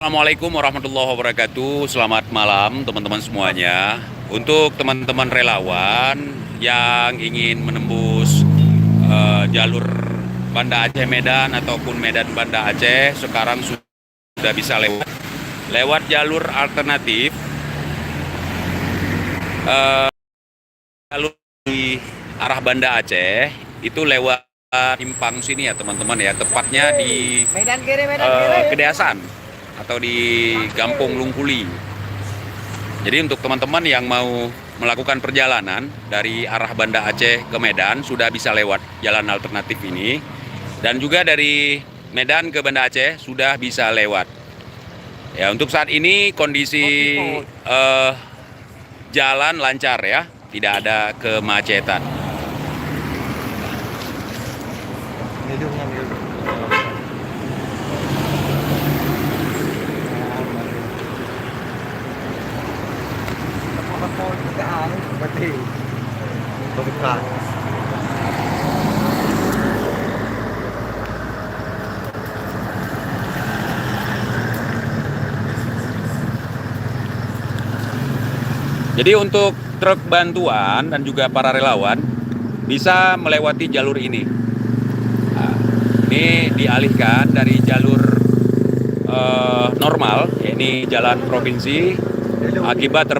Assalamualaikum warahmatullahi wabarakatuh. Selamat malam teman-teman semuanya. Untuk teman-teman relawan yang ingin menembus jalur Banda Aceh Medan ataupun Medan Banda Aceh, sekarang sudah bisa lewat jalur alternatif, jalur di arah Banda Aceh itu lewat Impang sini ya teman-teman ya, tepatnya di Kedeasan atau di Gampung Lungkuli. Jadi untuk teman-teman yang mau melakukan perjalanan dari arah Banda Aceh ke Medan sudah bisa lewat jalan alternatif ini, dan juga dari Medan ke Banda Aceh sudah bisa lewat. Ya, untuk saat ini kondisi jalan lancar ya, tidak ada kemacetan. Jadi untuk truk bantuan dan juga para relawan bisa melewati jalur ini. Nah, ini dialihkan dari jalur normal, ini jalan provinsi, akibat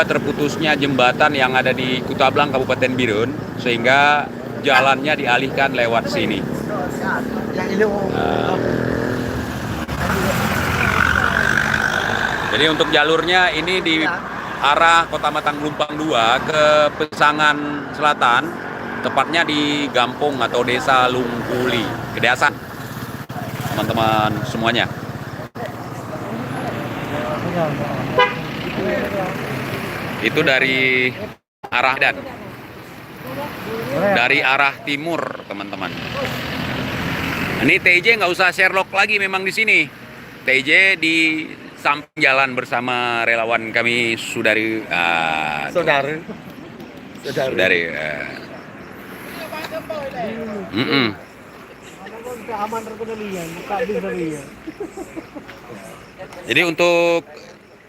terputusnya jembatan yang ada di Kutablang Kabupaten Birun, sehingga jalannya dialihkan lewat sini. Jadi untuk jalurnya ini di arah Kota Matang Lumpang 2 ke Pesangan Selatan, tepatnya di Gampung atau Desa Lungkuli, Kedeasan, teman-teman semuanya. Itu dari arah Medan, dari arah timur, teman-teman. Ini TJ nggak usah Sherlock lagi memang di sini. TJ di samping jalan bersama relawan kami, saudari. Jadi untuk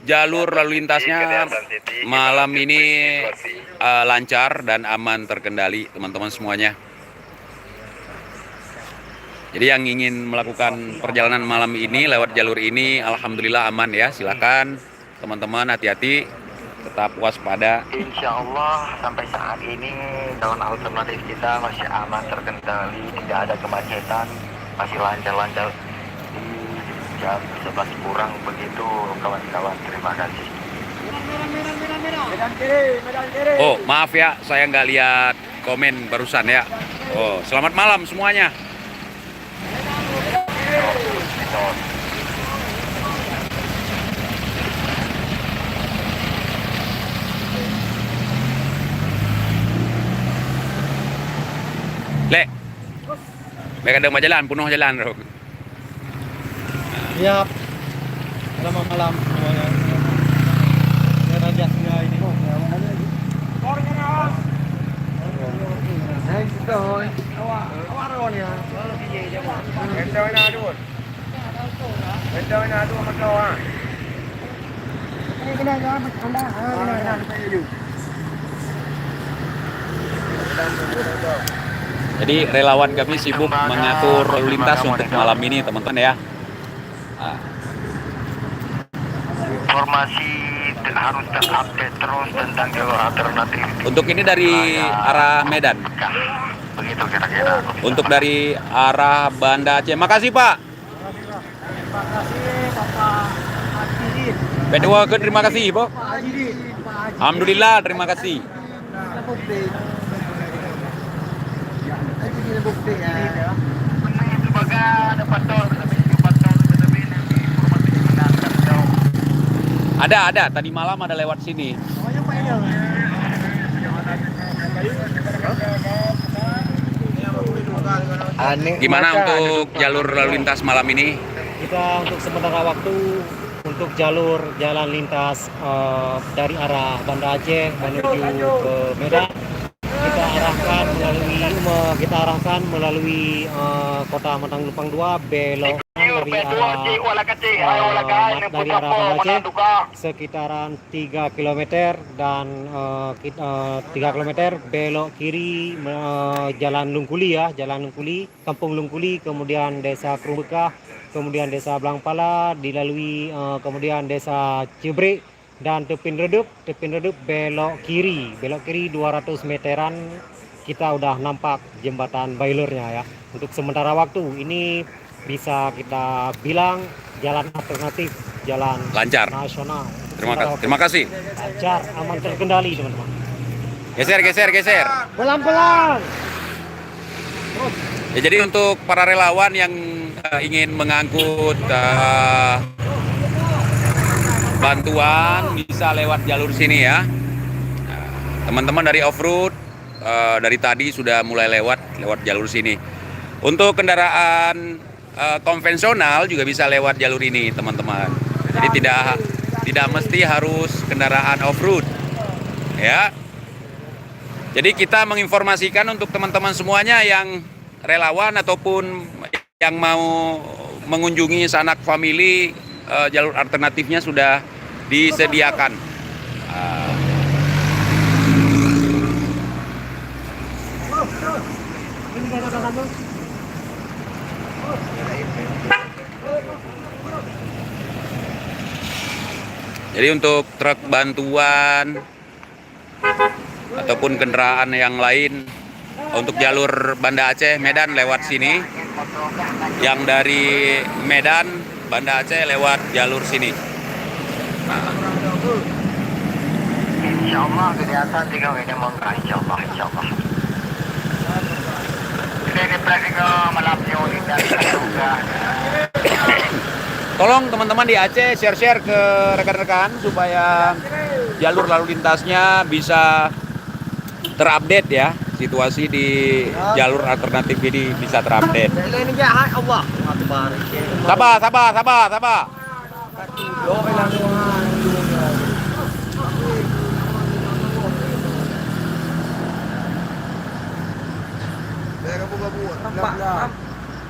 jalur lalu lintasnya malam ini lancar dan aman terkendali, teman-teman semuanya. Jadi yang ingin melakukan perjalanan malam ini lewat jalur ini, alhamdulillah aman ya. Silakan teman-teman, hati-hati, tetap waspada. Insya Allah sampai saat ini jalan alternatif kita masih aman terkendali, tidak ada kemacetan, masih lancar-lancar di jam 11 kurang begitu kawan-kawan. Terima kasih. Oh maaf ya, saya nggak lihat komen barusan ya. Oh selamat malam semuanya. Lek, mereka ada jalan, penuh jalan. Siap. Selamat malam semuanya. Radiasinya ini. Jadi relawan kami sibuk mengatur lalu lintas untuk malam ini, teman-teman ya. Informasi harus terupdate terus tentang jalur alternatif. Untuk ini dari arah Medan. Begitu kira-kira. Untuk dari arah Banda Aceh. Makasih Pak. Terima kasih Bapak Haji. Kedua ke terima kasih Pak. Alhamdulillah terima kasih. Ada. Tadi malam ada lewat sini. Gimana untuk jalur lalu lintas malam ini? Kita untuk sementara waktu untuk jalur jalan lintas dari arah Banda Aceh menuju ke Medan kita arahkan melalui Kota Matang Lumpang 2, belok dari dari arah Banda Aceh sekitaran 3 km dan 3 km belok kiri Jalan Lungkuli ya, Jalan Lungkuli, Kampung Lungkuli, kemudian Desa Kerumbekah, kemudian Desa Blangpala, dilalui kemudian Desa Cibrek dan Tepin Redup belok kiri 200 meteran kita udah nampak jembatan Bailurnya ya. Untuk sementara waktu ini bisa kita bilang jalan alternatif, jalan Lancar. nasional. Terima kasih. Lancar, aman, terkendali teman-teman. Geser. Pelan-pelan. Ya, jadi untuk para relawan yang ingin mengangkut bantuan bisa lewat jalur sini ya. Teman-teman dari off-road dari tadi sudah mulai lewat jalur sini. Untuk kendaraan konvensional juga bisa lewat jalur ini, teman-teman. Jadi tidak mesti harus kendaraan off-road. Ya. Jadi kita menginformasikan untuk teman-teman semuanya yang relawan ataupun yang mau mengunjungi sanak family, jalur alternatifnya sudah disediakan. Jadi untuk truk bantuan ataupun kendaraan yang lain untuk jalur Banda Aceh Medan lewat sini, yang dari Medan Banda Aceh lewat jalur sini. Insyaallah kelihatan tinggal ini mangga insyaallah. Ini praktik malamnya dan juga. Tolong teman-teman di Aceh share ke rekan-rekan supaya jalur lalu lintasnya bisa terupdate ya. Situasi di jalur alternatif ini bisa terupdate. Sabar.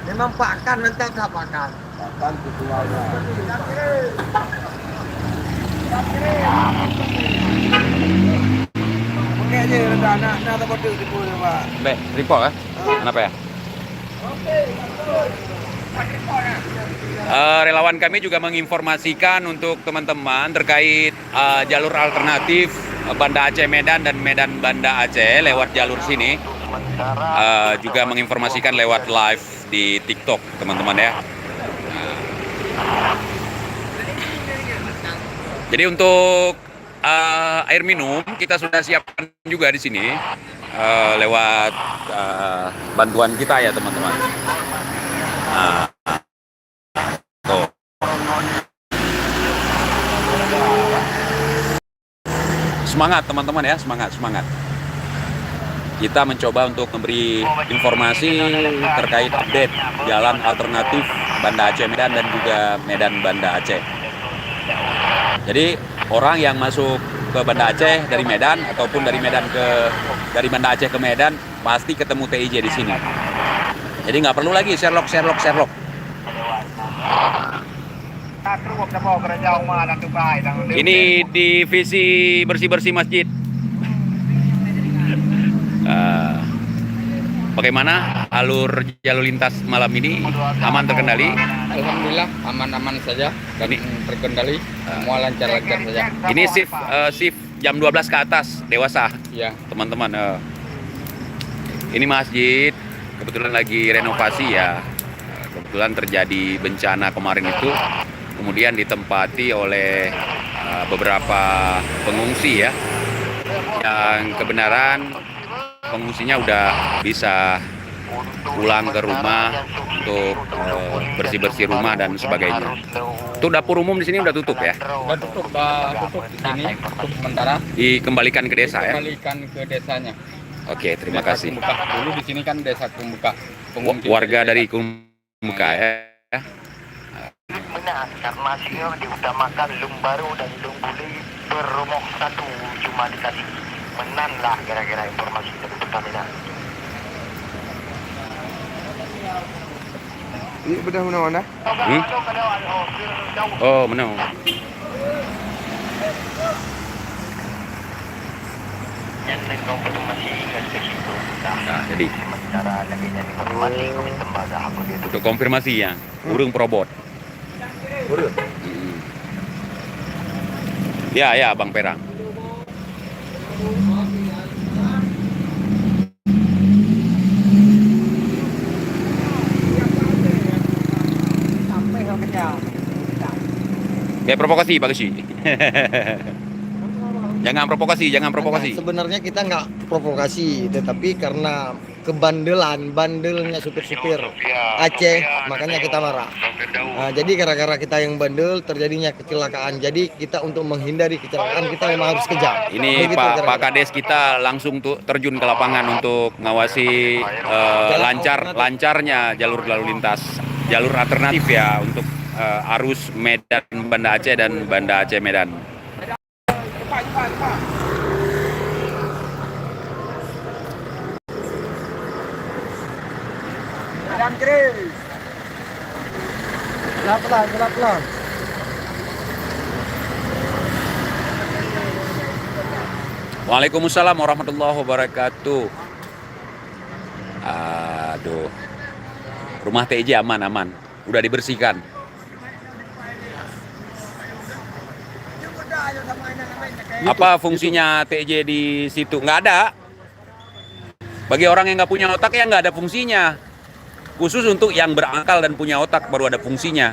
Memang pakan nanti tak pakan. Report ya? Kenapa ya? Relawan kami juga menginformasikan untuk teman-teman terkait jalur alternatif Banda Aceh Medan dan Medan Banda Aceh lewat jalur sini. Juga menginformasikan lewat live di TikTok, teman-teman ya. Jadi untuk air minum kita sudah siapkan juga di sini lewat bantuan kita ya, teman-teman. Tuh. Semangat teman-teman ya, semangat. Kita mencoba untuk memberi informasi terkait update jalan alternatif Banda Aceh Medan dan juga Medan Banda Aceh. Jadi orang yang masuk ke Banda Aceh dari Medan ataupun dari dari Banda Aceh ke Medan pasti ketemu TIJ di sini. Jadi nggak perlu lagi Sherlock. Ini divisi bersih masjid. Bagaimana alur jalur lintas malam ini, aman terkendali? Alhamdulillah aman-aman saja dan terkendali, semua lancar-lancar saja. Ini shift jam 12 ke atas dewasa Ya. teman-teman. Ini masjid kebetulan lagi renovasi ya. Kebetulan terjadi bencana kemarin itu, kemudian ditempati oleh beberapa pengungsi ya, yang kebenaran pengungsinya udah bisa pulang ke rumah untuk bersih-bersih rumah dan sebagainya. Itu dapur umum di sini udah tutup ya? Udah tutup di sini, tutup sementara. Dikembalikan ke desa ya? Kembalikan ke desanya. Oke, terima Desa kasih. Kumbukah. Dulu di sini kan desa Kumbukah. Warga dari Kumbukah ya? Benar, karena sini diutamakan Lung Baru dan Lung Buli berumur satu, cuma dikasih menan lah kira-kira informasi dari Pertamina. Ini bedah mana-mana? Hmm? Oh, menang. Yang konfirmasi ke situ. Nah, jadi Sementara lagi jadi konfirmasi kami tembaga aku dia untuk konfirmasi ya, urung probot. Urut. Ya, ya, Bang Perang. Sampai kerja. Kayak provokasi, Pak Gesi. Jangan provokasi, jangan provokasi. Sebenarnya kita nggak provokasi, tetapi karena bandelnya supir-supir Aceh, makanya kita marah. Nah, jadi gara-gara kita yang bandel terjadinya kecelakaan. Jadi kita untuk menghindari kecelakaan kita memang harus kejam. Ini Begitu Pak kira-kira. Kades kita langsung terjun ke lapangan untuk ngawasi lancarnya jalur lalu lintas, jalur alternatif ya untuk arus Medan Banda Aceh dan Banda Aceh Medan. Kanan kiri. Pelan-pelan. Waalaikumsalam warahmatullahi wabarakatuh. Aduh, rumah TJ aman, udah dibersihkan. Apa fungsinya TJ di situ? Nggak ada. Bagi orang yang nggak punya otak ya nggak ada fungsinya. Khusus untuk yang berakal dan punya otak baru ada fungsinya.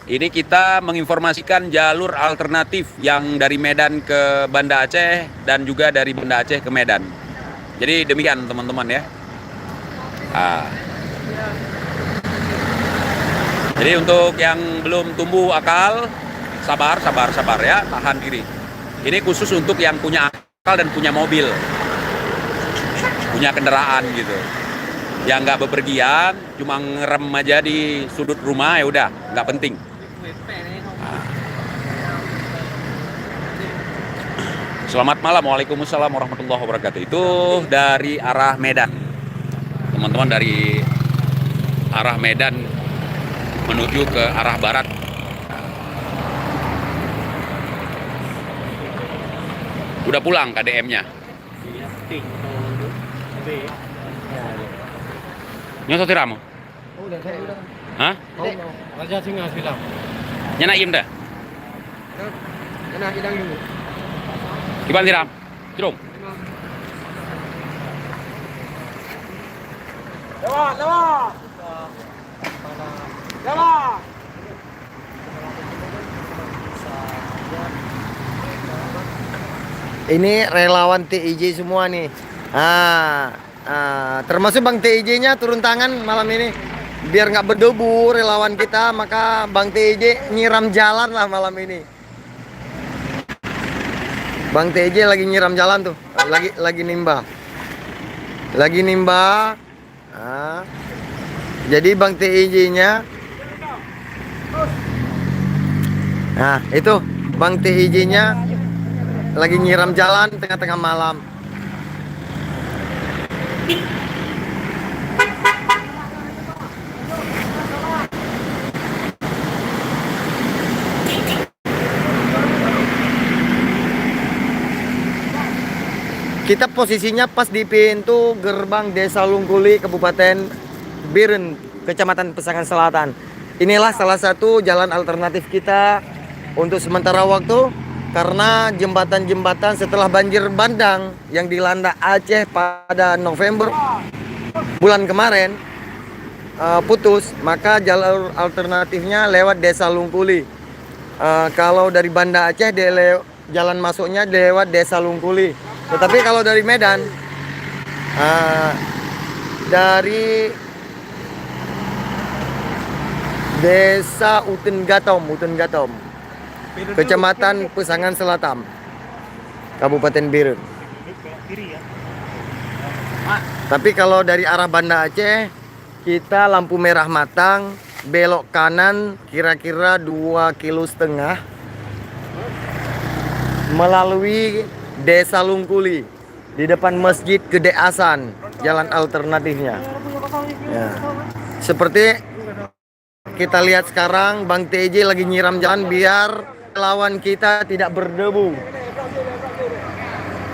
Ini kita menginformasikan jalur alternatif yang dari Medan ke Banda Aceh dan juga dari Banda Aceh ke Medan. Jadi demikian teman-teman ya. Jadi untuk yang belum tumbuh akal, sabar ya, tahan diri. Ini khusus untuk yang punya akal dan punya mobil, punya kendaraan gitu. Yang nggak bepergian, cuma ngerem aja di sudut rumah ya udah, nggak penting. Selamat malam, waalaikumsalam warahmatullahi wabarakatuh. Itu dari arah Medan, teman-teman, dari arah Medan menuju ke arah barat. Udah pulang KDM-nya. Nyosot tiramu? Udah. Hah? Raja Singa bilang. Nyana im dah? Kena hidang dulu. Kiban tiram? Cirung? Lewat. Ini relawan TIJ semua nih. Termasuk Bang TIJ-nya turun tangan malam ini. Biar nggak berdebu relawan kita, maka Bang TIJ nyiram jalan lah malam ini. Bang TIJ lagi nyiram jalan tuh, lagi nimba. Jadi Bang TIJ-nya, nah itu Bang TIJ-nya lagi nyiram jalan tengah-tengah malam. Kita posisinya pas di pintu gerbang Desa Lungkuli, Kabupaten Biren, Kecamatan Pesangan Selatan. Inilah salah satu jalan alternatif kita untuk sementara waktu, karena jembatan-jembatan setelah banjir bandang yang dilanda Aceh pada November bulan kemarin putus, maka jalur alternatifnya lewat Desa Lungkuli. Kalau dari Banda Aceh jalan masuknya lewat Desa Lungkuli. Tetapi kalau dari Medan, dari Desa Uten Gatom, Kecamatan Pesangan Selatan, Kabupaten Biren. Tapi kalau dari arah Banda Aceh, kita lampu merah matang, belok kanan kira-kira 2,5 kilo melalui Desa Lungkuli, di depan Masjid Gede Asan, jalan alternatifnya. Ya. Seperti kita lihat sekarang Bang TJ lagi nyiram jalan biar lawan kita tidak berdebu.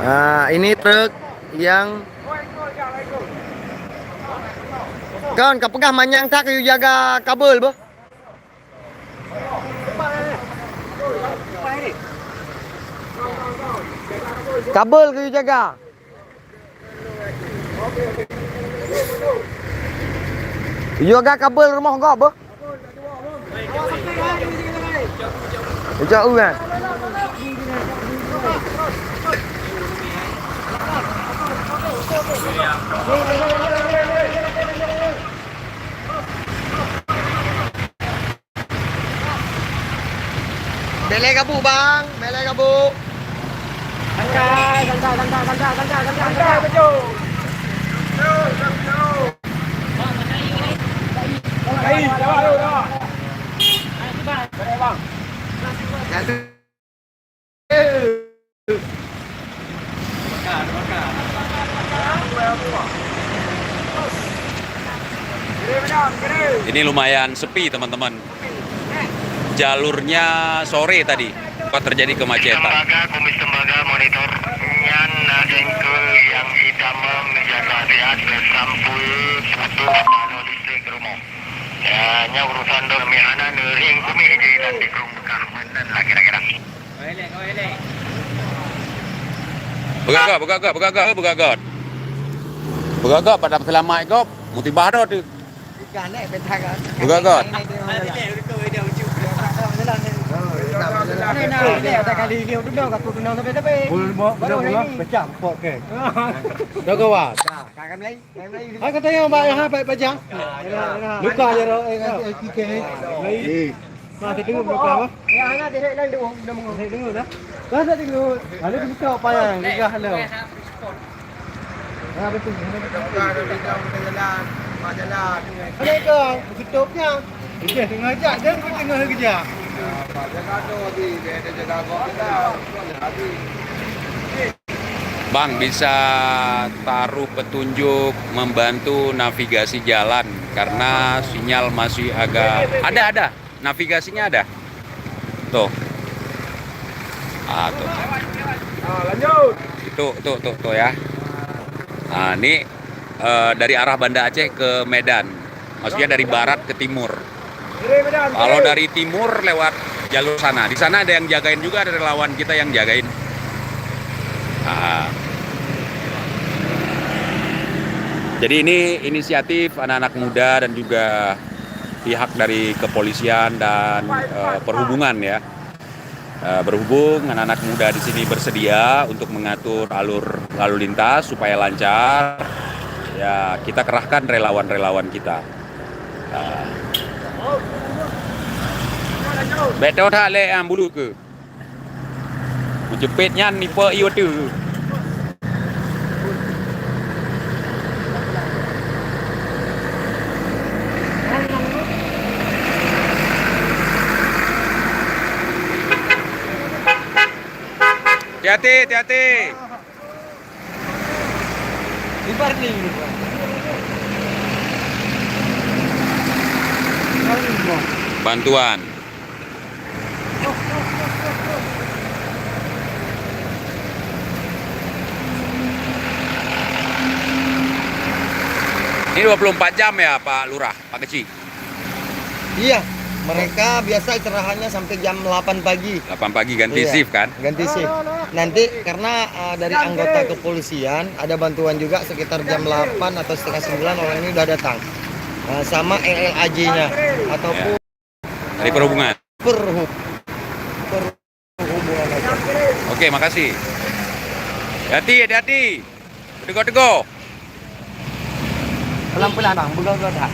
Nah, ini truk yang kawan kapegah manyang tak kayu jaga kabel boh. Kabel kayu jaga. Jaga kabel rumah kau boh. Jauh kan? Bele kabu bang, bele kabu. Santai, bejo. Ini lumayan sepi teman-teman. Jalurnya sore tadi terjadi kemacetan. Kumis tembaga monitornya sengkel yang hitam menjaga lihat sampul putus dan listrik rumah. Ya, nya urusan dong mihana nering kumi di nanti rumah dan lah kira-kira. Begagot pada selamat kop. Mutibado tu. Begagot. Bang, bisa taruh petunjuk membantu navigasi jalan karena sinyal masih agak ada navigasinya ada tuh. Tuh. Lanjut. Itu ya. Nah, ini dari arah Banda Aceh ke Medan, maksudnya dari barat ke timur. Kalau dari timur lewat jalur sana, di sana ada yang jagain juga, ada relawan kita yang jagain. Jadi ini inisiatif anak-anak muda dan juga pihak dari kepolisian dan perhubungan ya. Berhubung anak-anak muda di sini bersedia untuk mengatur alur lalu lintas supaya lancar, ya kita kerahkan relawan-relawan kita. Betul tak le am bulu ke? Jepitnya nipe iyo tu. Hati-hati. Libar nih. Bantuan. Ini 24 jam ya Pak Lurah, Pak Kecil? Iya, mereka biasa istirahatnya sampai jam 8 pagi. 8 pagi ganti Iya, shift kan? Ganti shift. Nanti karena dari anggota kepolisian ada bantuan juga sekitar jam 8 atau setengah 9 orang ini udah datang. Sama LLAJ-nya ataupun Dari perhubungan. perhubungan aja. Oke, makasih. Hati-hati. Teguh. Pelan-pelan bang, bukan dah.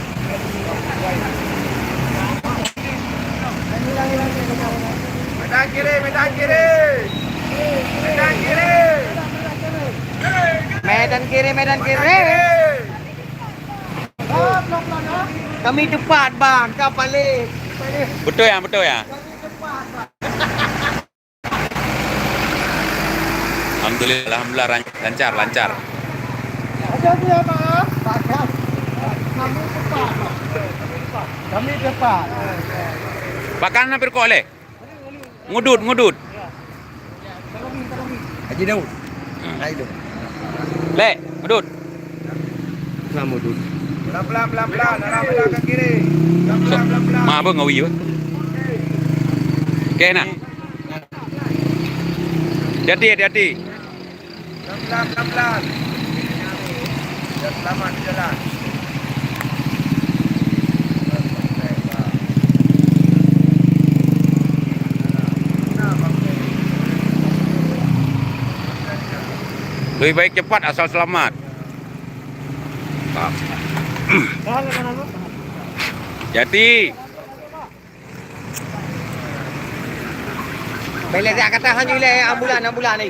Medan kiri. Medan kiri. Kami cepat bang, kau balik. Betul ya. Alhamdulillah lancar. Ada dia bang. Kami cepat. Pak kanan hampir kok le. Ngudut, ngudut. Haji Daud. Ayo. Le, ngudut. Ngamudut. Pelan-pelan, arah belakang kiri. Ma apa ngawi ba? Oke, nak. Hati-hati, hati-hati. Pelan-pelan. Biar selamat di jalan. Lebih baik cepat asal selamat. Jadi, Balik dia kata hanya wilayah ambulan ni.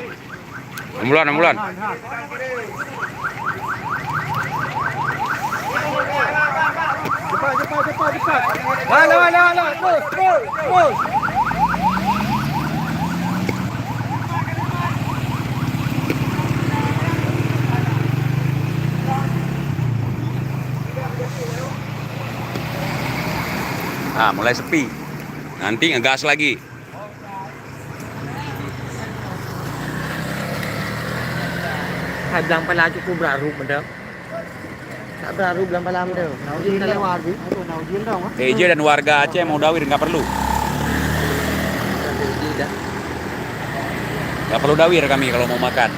ambulan, ambulan. Cepat. Halo. Terus. Ah, mulai sepi. Nanti ngegas lagi. Hai bilang pala cukup beraruk benda. Tak beraruk bilang pala benda. Kita lewat ni. TJ dan warga Aceh mau dawir nggak perlu. Nggak perlu dawir kami kalau mau makan.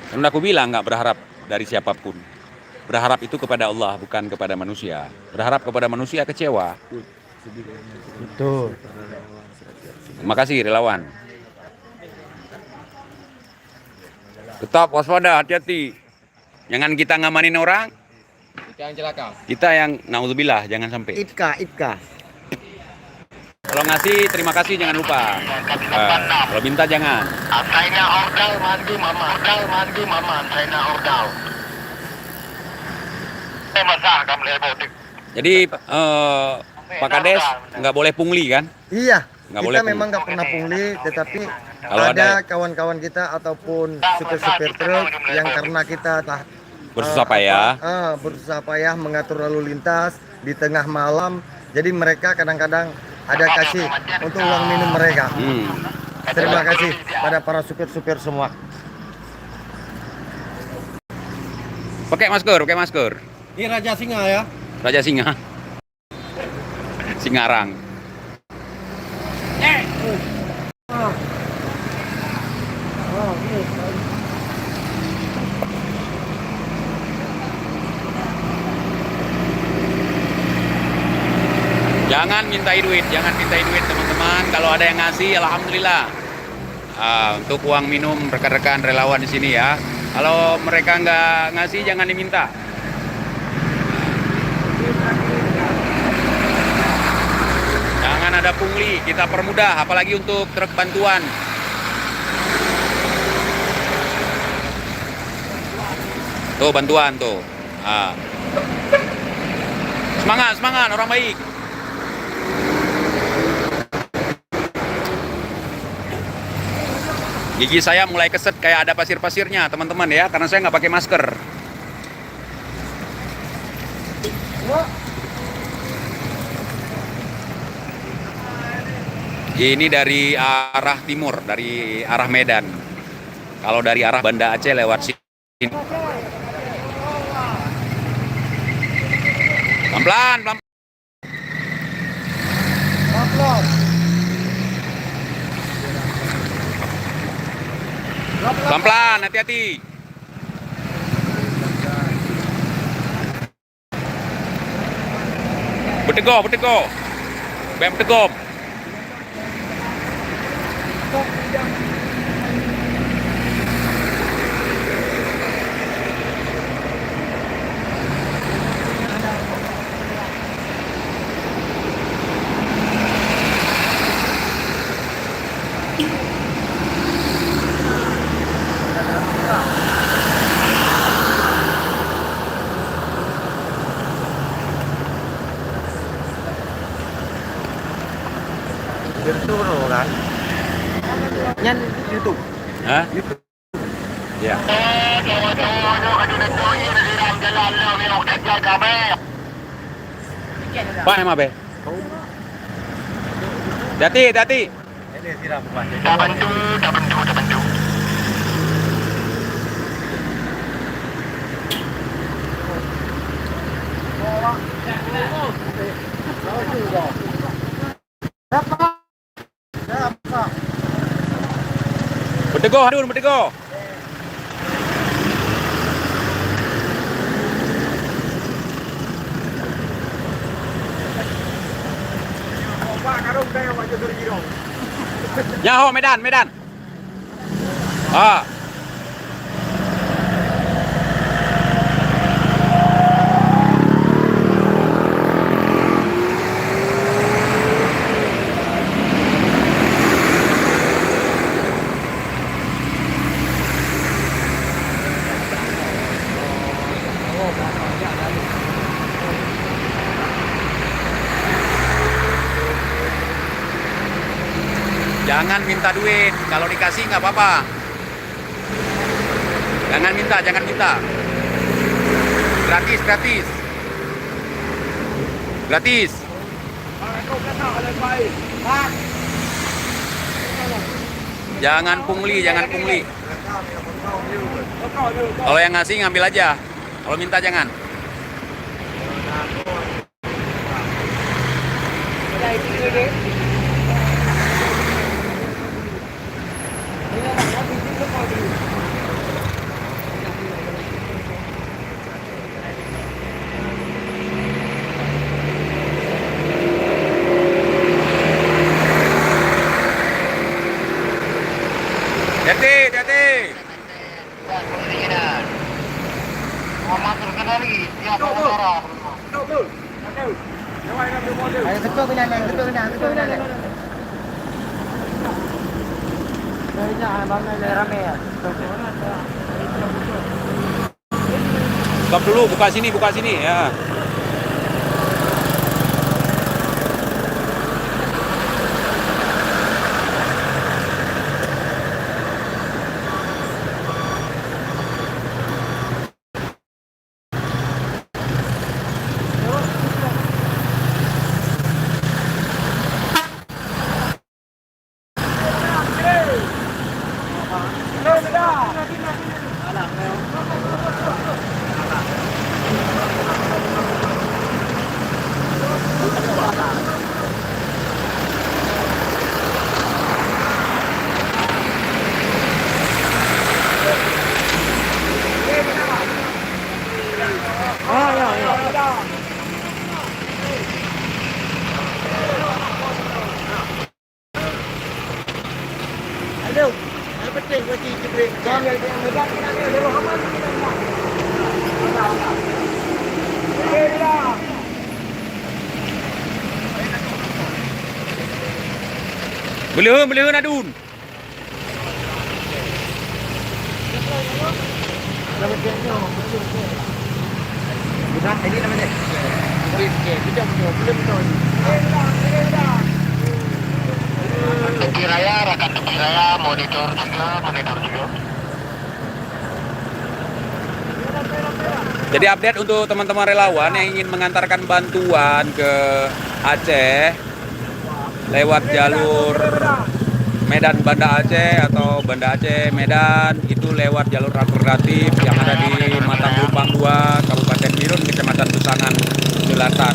Karena aku bilang nggak berharap dari siapapun. Berharap itu kepada Allah, bukan kepada manusia. Berharap kepada manusia kecewa. Betul. Terima kasih relawan. Tetap waspada, hati-hati. Jangan kita ngamanin orang, Kita yang celaka. kita yang naudzubillah, jangan sampai. Ipka. Kalau ngasih, terima kasih, jangan lupa. Kalau minta jangan. Saya nak ordal mandi mama. Saya nak ordal. Saya masak kamu lihat botik. Jadi Pak Kades nggak boleh pungli kan? Iya. Nggak boleh Kita memang nggak pernah pungli, tetapi Kalau ada ada- kawan-kawan kita ataupun supir-supir truk yang karena kita Bersusah payah. berusaha payah mengatur lalu lintas di tengah malam, jadi mereka kadang-kadang ada kasih untuk uang minum mereka. Terima kasih pada para supir-supir semua. Pakai masker. Ini Raja Singa ya. Raja Singa. Singarang. Jangan mintai duit teman-teman. Kalau ada yang ngasih, alhamdulillah. Untuk uang minum rekan-rekan relawan di sini ya. Kalau mereka nggak ngasih, jangan diminta. Jangan ada pungli, kita permudah, apalagi untuk truk bantuan. Tuh bantuan tuh. Semangat orang baik. Gigi saya mulai keset kayak ada pasir-pasirnya teman-teman ya, karena saya nggak pakai masker. Ini dari arah timur, dari arah Medan. Kalau dari arah Banda Aceh lewat sini. Pelan-pelan. Pelan-pelan, hati-hati. Bertegok. Bem tegom. Itu kan. Nyan YouTube. Hah? Ya. Pak, emang be? Hati, hati. Dah bantu, dah bantu, dah bantu. Berteguh, Hadun, berteguh. Nyaho, Medan, Medan. Ah. Jangan minta duit, kalau dikasih nggak apa-apa. Jangan minta, jangan minta. Gratis, gratis. Gratis. Jangan pungli, jangan pungli. Kalau yang ngasih ngambil aja. Kalau minta jangan. Hati, hati. Aman terkendali, tiap pengendara. Ayo betul benar, betul benar, betul benar. Rame ya. Stop dulu, buka sini ya. Belum Adun. Ini namanya. Tepi raya, rakan tepi raya, monitor juga, monitor juga. Jadi update untuk teman-teman relawan yang ingin mengantarkan bantuan ke Aceh lewat jalur Medan Banda Aceh atau Banda Aceh Medan, itu lewat jalur alternatif yang ada di Matang Lumpang 2, Kabupaten Birun, Kecamatan Tusangan Selatan.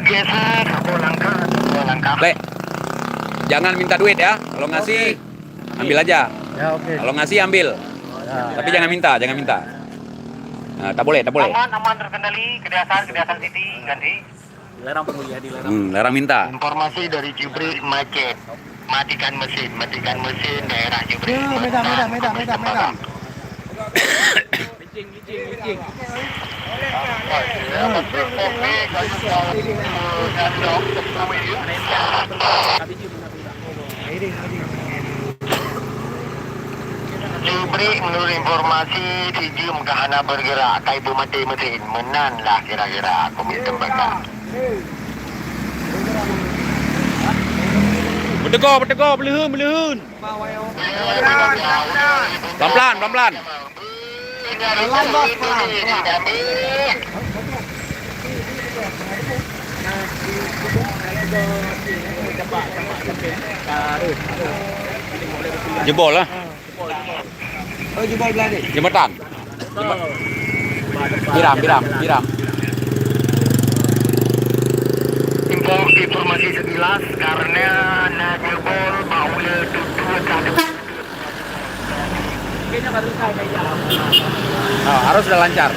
Geser, langkah. Le, jangan minta duit ya. Kalau ngasih, ambil aja. Ya oke. Kalau ngasih ambil. Tapi jangan minta, jangan minta. Nah, tak boleh. Aman terkendali, kedasan City, ganti. Larang minta. Informasi dari Jubri macet. Matikan mesin daerah Jubri. Medan. Jubri menurut informasi si Jum kahana bergerak, kai mati mesin menan lah kira-kira aku minta bakar. Bertego, belehun. Pelan-pelan. Jebol lah. Oh, jebol beladi. Jembatan. Biram. Informasi sekilas karena jebol baulnya tutup Harus sudah lancar.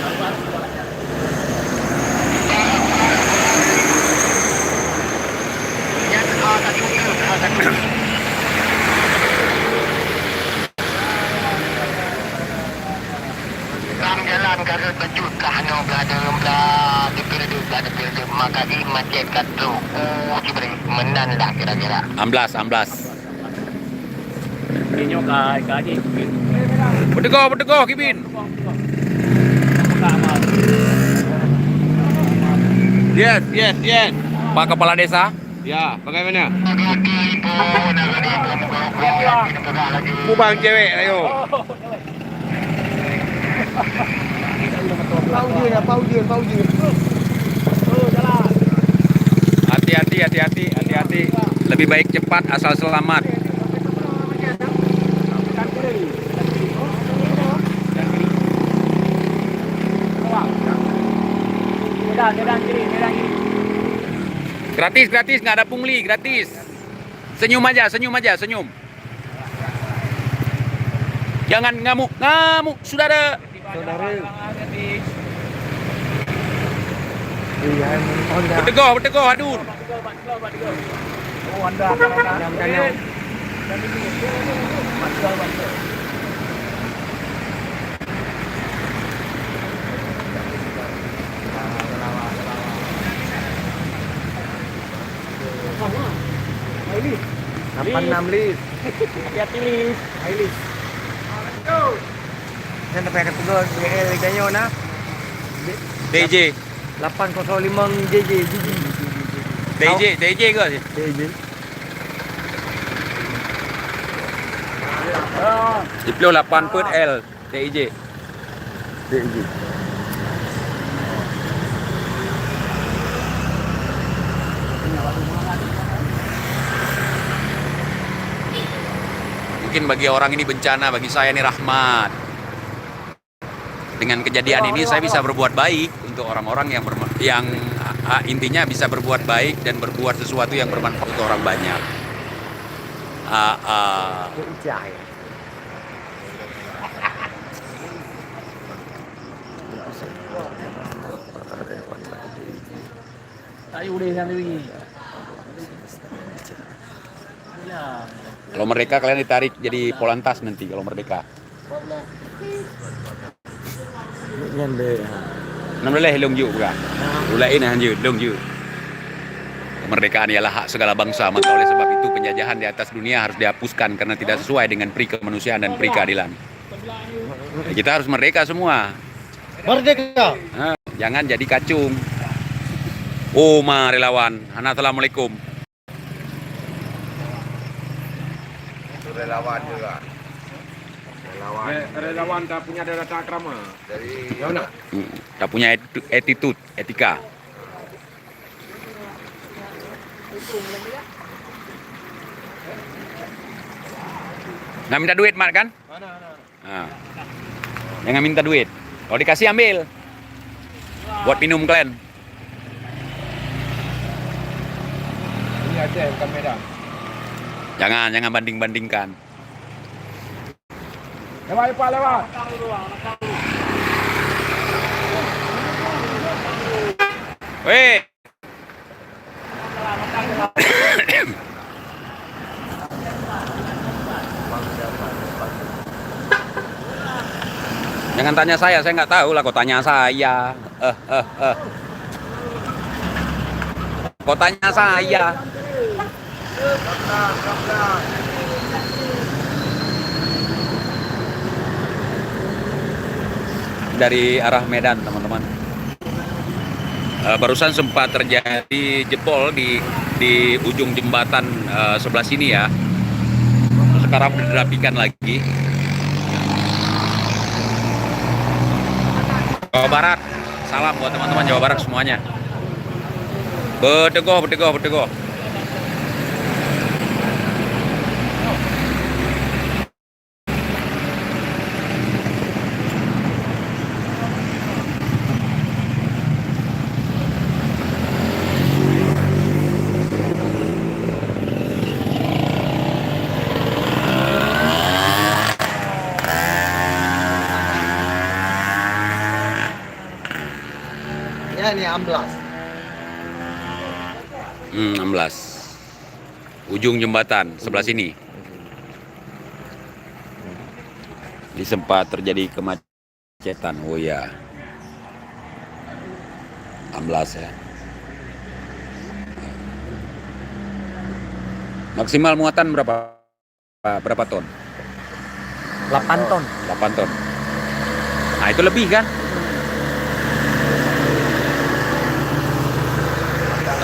jalan karena bejut kahno belada maka di macet katu cibri menan dah kira-kira Amblas. Bertego, Kibin. Yes. Pak Kepala Desa. Ya, bagaimana? Bang cewek, ayo. Paujir. Hati-hati. Lebih baik cepat asal selamat. Gratis, nggak ada pungli, gratis. Senyum aja. Jangan ngamuk, sudah ada. Bertego, hadun. Apa 6 lis? Hati-hati lis. Saya sampai ketemu GL kanyo na. DJ 805 JJ. DJ ke sih? JJ. Diplo 8 put L DJ. Mungkin bagi orang ini bencana, bagi saya ini rahmat. Dengan kejadian ini saya bisa berbuat baik untuk orang-orang yang intinya bisa berbuat baik dan berbuat sesuatu yang bermanfaat untuk orang banyak. Kalau mereka kalian ditarik jadi polantas nanti kalau merdeka. Nhân đề. Năm đó là lông dụ cả. Ulain anjir, lông dụ. Kemerdekaan ialah hak segala bangsa, maka oleh sebab itu penjajahan di atas dunia harus dihapuskan karena tidak sesuai dengan peri kemanusiaan dan peri keadilan. Kita harus merdeka semua. Merdeka. Jangan jadi kacung. Oh, ma relawan. Assalamualaikum. Itu relawan juga. Relawan tak punya data krama dari mana? Tak punya attitude, etika. Nggak minta duit, Mat, kan? Nah. Jangan minta duit. Kalau dikasih, ambil. Buat minum kalian. Ini aja bukan Medan. Jangan banding-bandingkan. Lewat. Weh. Jangan tanya saya nggak tahu lah. Kau tanya saya. Kau tanya saya. Dari arah Medan, teman-teman. Barusan sempat terjadi jebol di di ujung jembatan sebelah sini ya. Sekarang udah dirapikan lagi. Jawa Barat, salam buat teman-teman Jawa Barat semuanya. Betegoh, betegoh, betegoh. Ya ini amblas. 16. Ujung jembatan sebelah sini. Ini sempat terjadi kemacetan. Oh ya. 16 ya. Maksimal muatan berapa ton? 8 ton. 8 ton. Nah, itu lebih kan?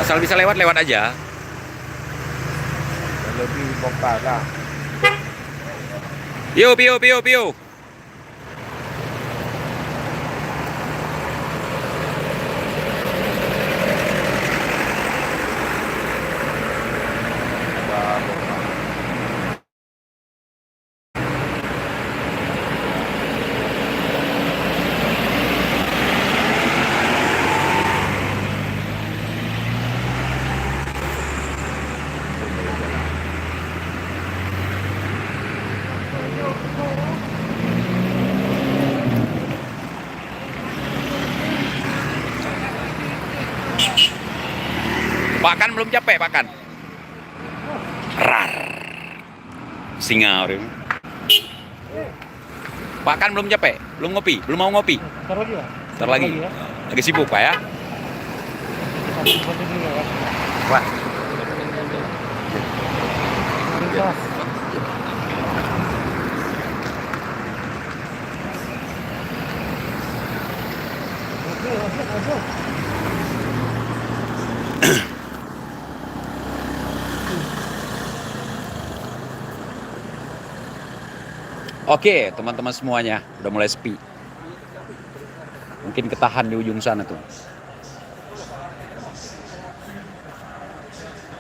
Asal bisa lewat aja. Lebih bongkar lah. Piu, piu, piu, piu. Pakan belum capek, pakan. Rar. Singa orang. Pakan belum capek, belum ngopi, belum mau ngopi. Ntar lagi ya? Ntar lagi. ya? Lagi sibuk Pak ya. Bantu dulu ya. Wah. Lintas. Oke, teman-teman semuanya udah mulai sepi. Mungkin ketahan di ujung sana tuh.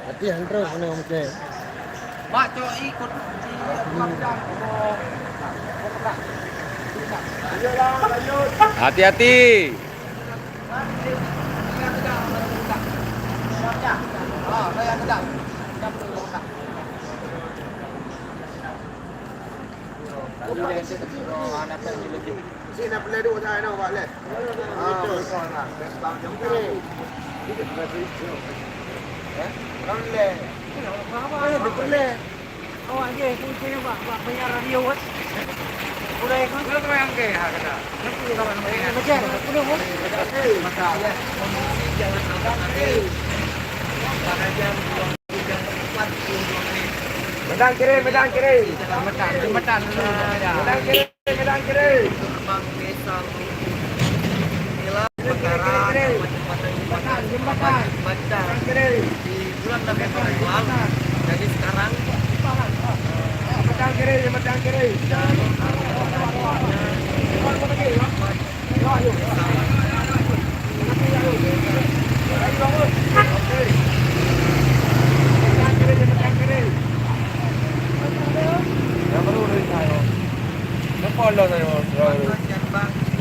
Latihan terus ini Om Cek. Pak, coba ikut. Hati-hati. Sini boleh duduk dah nak buat leh. Betul. Bang jam kiri. Orang leh. Betul leh. Awak je, kunci ni buat bayar radio kan. Udah ikut. Kalau kau yang ke, ha kena. Macam aku dah buat. Medang kiri, medang kiri. Jembatan dulu. Medang kiri, medang kiri. Jembatan Kiri. di bulan November lalu. Jadi sekarang Medang kiri, medang kiri.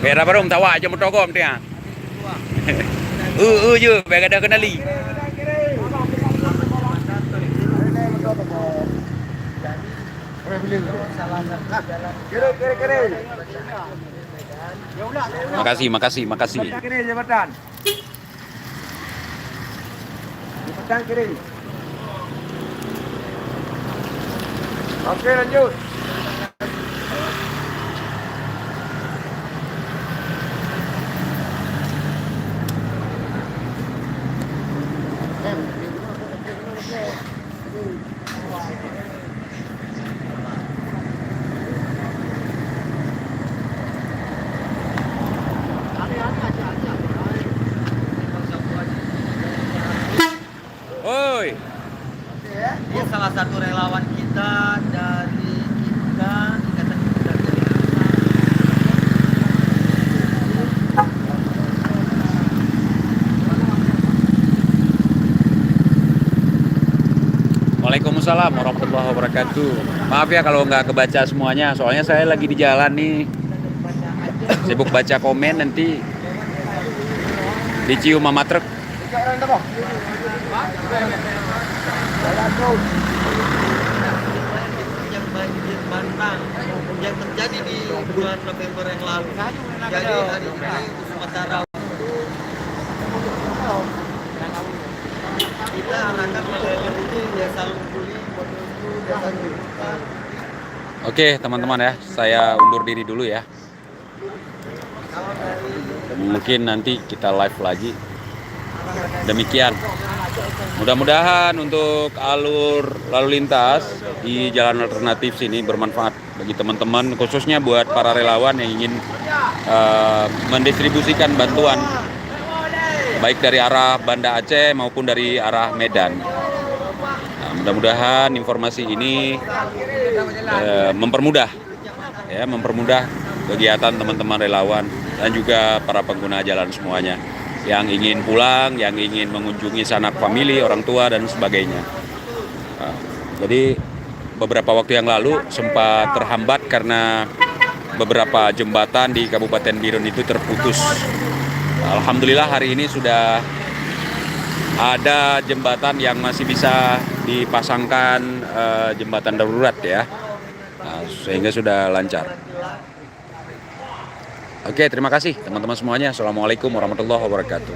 Bera barum tawa aja mutogom dia. Je, biar ada kenali. Kiri, kiri, kiri. Makasih, makasih, makasih. Kiri jembatan. Jembatan kiri. Oke, lanjut. Oi. salah satu relawan kita dari IPKA, Ikatan Pemuda Kediri. Waalaikumsalam warahmatullahi wabarakatuh. Maaf ya kalau nggak kebaca semuanya, soalnya saya lagi di jalan nih. Sibuk baca komen, nanti dicium sama truk. Yang banjir bandang yang terjadi di bulan November yang lalu. Jadi hari ini sementara kita arahkan menuju Desa Lungkuli, menuju Desa Jurusan. Oke teman-teman ya, saya undur diri dulu ya. Mungkin nanti kita live lagi. Demikian. Mudah-mudahan untuk alur lalu lintas di jalan alternatif sini bermanfaat bagi teman-teman, khususnya buat para relawan yang ingin mendistribusikan bantuan baik dari arah Banda Aceh maupun dari arah Medan. Nah, mudah-mudahan informasi ini mempermudah kegiatan teman-teman relawan dan juga para pengguna jalan semuanya yang ingin pulang, yang ingin mengunjungi sanak famili, orang tua dan sebagainya. Nah, jadi beberapa waktu yang lalu sempat terhambat karena beberapa jembatan di Kabupaten Birun itu terputus. Alhamdulillah hari ini sudah ada jembatan yang masih bisa dipasangkan jembatan darurat ya. Nah, sehingga sudah lancar. Oke, terima kasih teman-teman semuanya. Assalamualaikum warahmatullahi wabarakatuh.